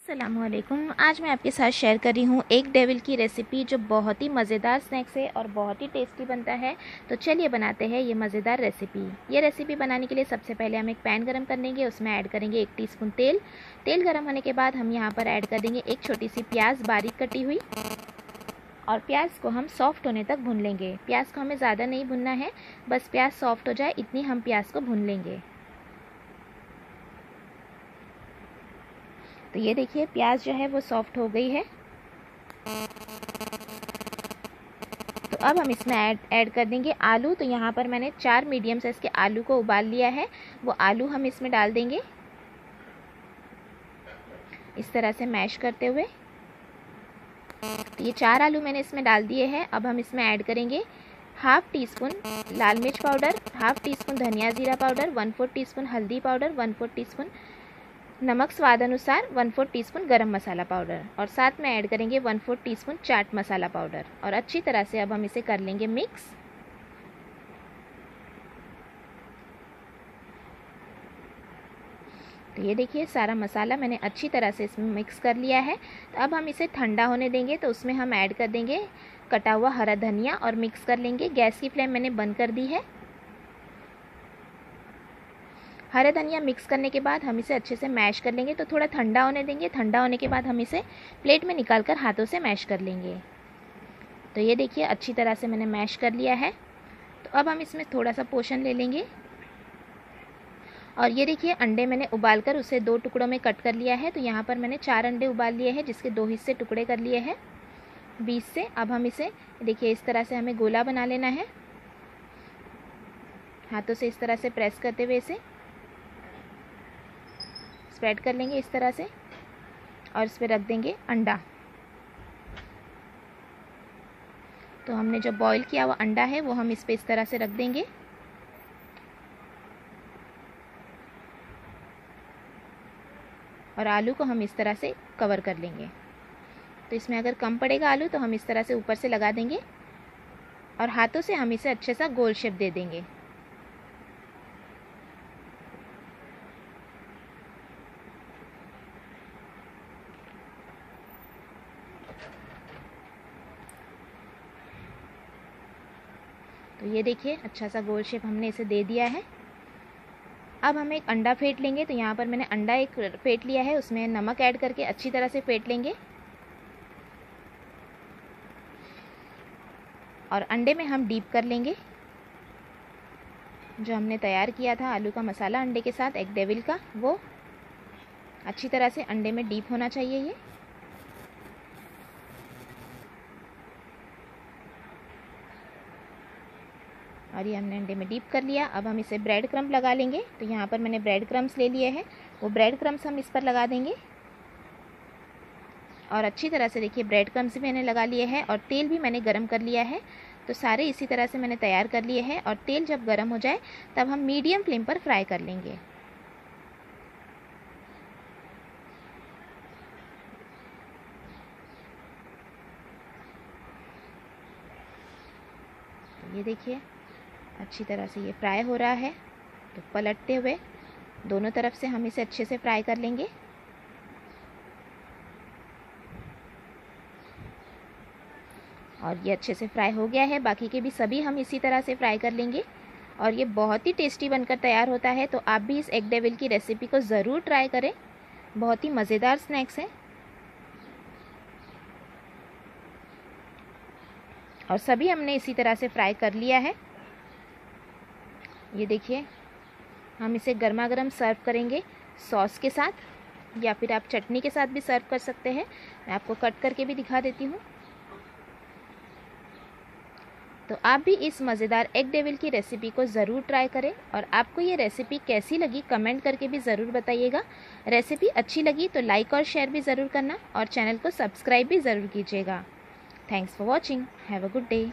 अस्सलामुअलैकुम। आज मैं आपके साथ शेयर कर रही हूँ एग डेविल की रेसिपी, जो बहुत ही मज़ेदार स्नैक्स है और बहुत ही टेस्टी बनता है। तो चलिए बनाते हैं ये मज़ेदार रेसिपी। ये रेसिपी बनाने के लिए सबसे पहले हम एक पैन गरम कर लेंगे, उसमें ऐड करेंगे 1 टीस्पून तेल। तेल गरम होने के बाद हम यहाँ पर ऐड कर देंगे एक छोटी सी प्याज बारीक कटी हुई, और प्याज को हम सॉफ्ट होने तक भून लेंगे। प्याज को हमें ज़्यादा नहीं भुनना है, बस प्याज सॉफ्ट हो जाए इतनी हम प्याज को भून लेंगे। तो ये देखिए प्याज जो है वो सॉफ्ट हो गई है। तो अब हम इसमें ऐड कर देंगे आलू। तो यहाँ पर मैंने 4 मीडियम साइज़ के आलू को उबाल लिया है, वो आलू हम इसमें डाल देंगे इस तरह से मैश करते हुए। तो ये 4 आलू मैंने इसमें डाल दिए हैं। अब हम इसमें ऐड करेंगे हाफ़ टी स्पून लाल मिर्च पाउडर, हाफ़ टी स्पून धनिया जीरा पाउडर, 1/4 टीस्पून हल्दी पाउडर, 1/4 टीस्पून नमक स्वाद अनुसार, 1/4 टीस्पून गरम मसाला पाउडर, और साथ में ऐड करेंगे 1/4 टीस्पून चाट मसाला पाउडर। और अच्छी तरह से अब हम इसे कर लेंगे मिक्स। तो ये देखिए सारा मसाला मैंने अच्छी तरह से इसमें मिक्स कर लिया है। तो अब हम इसे ठंडा होने देंगे। तो उसमें हम ऐड कर देंगे कटा हुआ हरा धनिया और मिक्स कर लेंगे। गैस की फ्लेम मैंने बंद कर दी है। हरा धनिया मिक्स करने के बाद हम इसे अच्छे से मैश कर लेंगे। तो थोड़ा ठंडा होने देंगे। ठंडा होने के बाद हम इसे प्लेट में निकालकर हाथों से मैश कर लेंगे। तो ये देखिए अच्छी तरह से मैंने मैश कर लिया है। तो अब हम इसमें थोड़ा सा पोर्शन ले लेंगे, और ये देखिए अंडे मैंने उबाल कर उसे 2 टुकड़ों में कट कर लिया है। तो यहाँ पर मैंने 4 अंडे उबाल लिए हैं, जिसके 2 हिस्से टुकड़े कर लिए हैं बीच से। अब हम इसे देखिए इस तरह से हमें गोला बना लेना है, हाथों से इस तरह से प्रेस करते हुए इसे स्प्रेड कर लेंगे इस तरह से, और इस पर रख देंगे अंडा। तो हमने जो बॉईल किया हुआ अंडा है वो हम इस पे इस तरह से रख देंगे, और आलू को हम इस तरह से कवर कर लेंगे। तो इसमें अगर कम पड़ेगा आलू तो हम इस तरह से ऊपर से लगा देंगे, और हाथों से हम इसे अच्छे सा गोल शेप दे देंगे। तो ये देखिए अच्छा सा गोल शेप हमने इसे दे दिया है। अब हम एक अंडा फेंट लेंगे। तो यहाँ पर मैंने अंडा एक फेंट लिया है, उसमें नमक ऐड करके अच्छी तरह से फेंट लेंगे, और अंडे में हम डीप कर लेंगे जो हमने तैयार किया था आलू का मसाला अंडे के साथ एग डेविल का, वो अच्छी तरह से अंडे में डीप होना चाहिए ये। और ये हमने अंडे में डीप कर लिया। अब हम इसे ब्रेड क्रम्ब लगा लेंगे। तो यहाँ पर मैंने ब्रेड क्रम्ब्स ले लिए हैं, वो ब्रेड क्रम्ब्स हम इस पर लगा देंगे, और अच्छी तरह से देखिए ब्रेड क्रम्ब्स भी मैंने लगा लिए हैं, और तेल भी मैंने गरम कर लिया है। तो सारे इसी तरह से मैंने तैयार कर लिए हैं, और तेल जब गरम हो जाए तब हम मीडियम फ्लेम पर फ्राई कर लेंगे। तो ये देखिए अच्छी तरह से ये फ्राई हो रहा है। तो पलटते हुए दोनों तरफ से हम इसे अच्छे से फ्राई कर लेंगे। और ये अच्छे से फ्राई हो गया है। बाकी के भी सभी हम इसी तरह से फ्राई कर लेंगे, और ये बहुत ही टेस्टी बनकर तैयार होता है। तो आप भी इस एग डेविल की रेसिपी को ज़रूर ट्राई करें, बहुत ही मज़ेदार स्नैक्स है। और सभी हमने इसी तरह से फ्राई कर लिया है। ये देखिए हम इसे गर्मा गर्म सर्व करेंगे सॉस के साथ, या फिर आप चटनी के साथ भी सर्व कर सकते हैं। मैं आपको कट करके भी दिखा देती हूँ। तो आप भी इस मज़ेदार एग डेविल की रेसिपी को ज़रूर ट्राई करें, और आपको ये रेसिपी कैसी लगी कमेंट करके भी ज़रूर बताइएगा। रेसिपी अच्छी लगी तो लाइक और शेयर भी ज़रूर करना, और चैनल को सब्सक्राइब भी ज़रूर कीजिएगा। Thanks for watching. Have a good day.